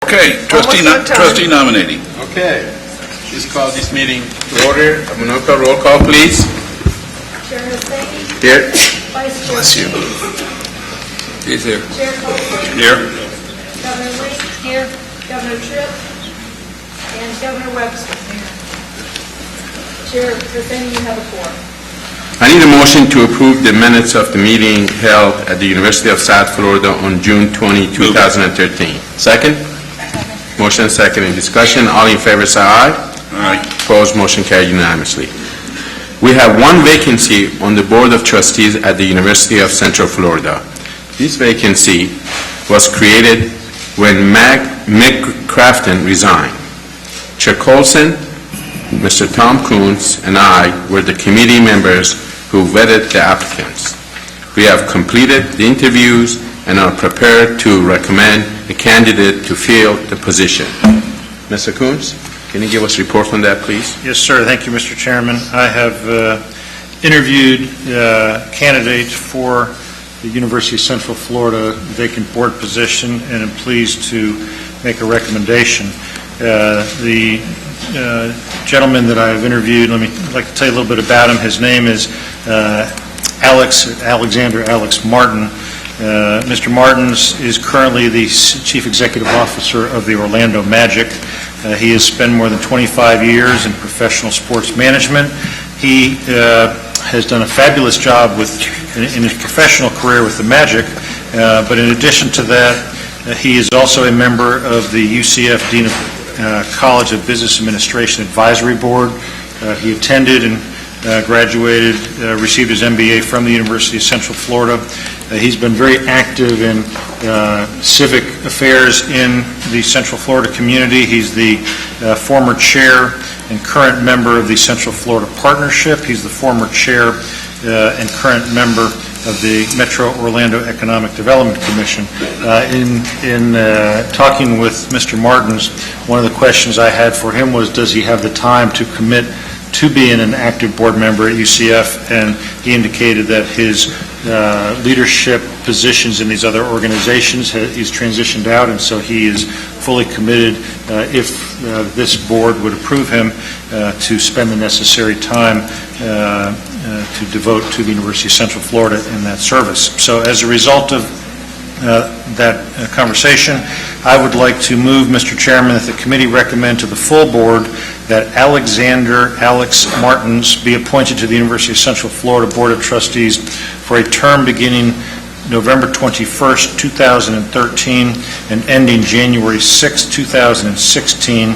Okay, trustee nominating. Okay, please call this meeting to order. Amunoko, roll call, please. Chair Husseini. Here. Vice Chair. Bless you. He's here. Chair Colson. Here. Governor Lee. Here. Governor Tripp. And Governor Webster. Chair Husseini, you have a quorum. I need a motion to approve the minutes of the meeting held at the University of South Florida on June 20, 2013. Second? Motion and second. In discussion, all in favor say aye. Aye. Opposed, motion carried unanimously. We have one vacancy on the Board of Trustees at the University of Central Florida. This vacancy was created when Meg Crafton resigned. Chair Colson, Mr. Tom Coons, and I were the committee members who vetted the applicants. We have completed the interviews and are prepared to recommend a candidate to fill the position. Mr. Coons, can you give us a report on that, please? Yes, sir. Thank you, Mr. Chairman. I have interviewed candidates for the University of Central Florida vacant board position and am pleased to make a recommendation. The gentleman that I have interviewed, I'd like to tell you a little bit about him. His name is Alexander Alex Martin. Mr. Martins is currently the Chief Executive Officer of the Orlando Magic. He has spent more than 25 years in professional sports management. He has done a fabulous job in his professional career with the Magic, but in addition to that, he is also a member of the UCF Dean of College of Business Administration Advisory Board. He attended and graduated, received his MBA from the University of Central Florida. He's been very active in civic affairs in the Central Florida community. He's the former chair and current member of the Central Florida Partnership. He's the former chair and current member of the Metro Orlando Economic Development Commission. In talking with Mr. Martins, one of the questions I had for him was, does he have the time to commit to being an active board member at UCF? And he indicated that his leadership positions in these other organizations, he's transitioned out, and so he is fully committed, if this board would approve him, to spend the necessary time to devote to the University of Central Florida in that service. So as a result of that conversation, I would like to move, Mr. Chairman, that the committee recommend to the full board that Alexander Alex Martins be appointed to the University of Central Florida Board of Trustees for a term beginning November 21st, 2013 and ending January 6, 2016.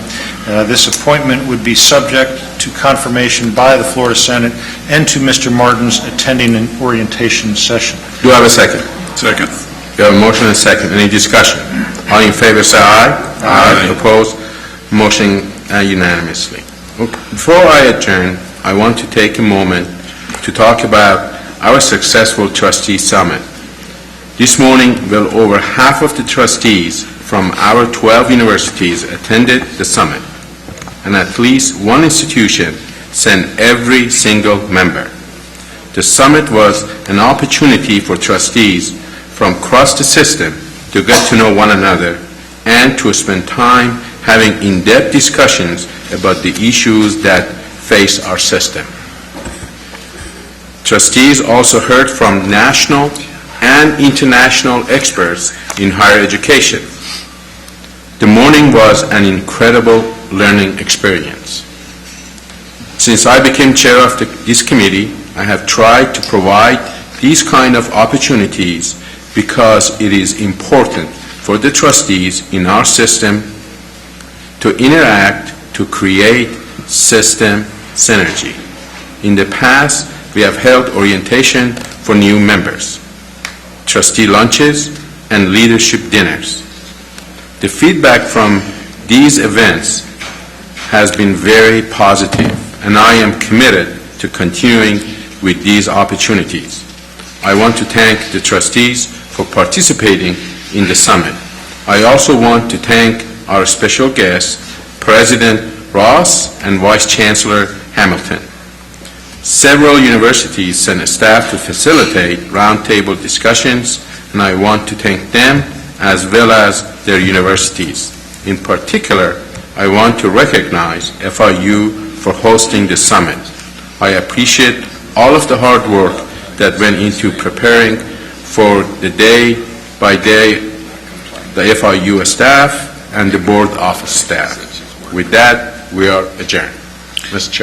This appointment would be subject to confirmation by the Florida Senate and to Mr. Martins attending an orientation session. Do I have a second? Second. We have a motion and a second. Any discussion? All in favor say aye. Aye. Opposed? Motion unanimously. Before I adjourn, I want to take a moment to talk about our successful trustee summit. This morning, well over half of the trustees from our 12 universities attended the summit, and at least one institution sent every single member. The summit was an opportunity for trustees from across the system to get to know one another and to spend time having in-depth discussions about the issues that face our system. Trustees also heard from national and international experts in higher education. The morning was an incredible learning experience. Since I became chair of this committee, I have tried to provide these kind of opportunities because it is important for the trustees in our system to interact to create system synergy. In the past, we have held orientation for new members, trustee lunches, and leadership dinners. The feedback from these events has been very positive, and I am committed to continuing with these opportunities. I want to thank the trustees for participating in the summit. I also want to thank our special guests, President Ross and Vice Chancellor Hamilton. Several universities sent staff to facilitate roundtable discussions, and I want to thank them as well as their universities. In particular, I want to recognize FIU for hosting the summit. I appreciate all of the hard work that went into preparing for the day-by-day, the FIU staff and the board office staff. With that, we are adjourned. Mr. Chair.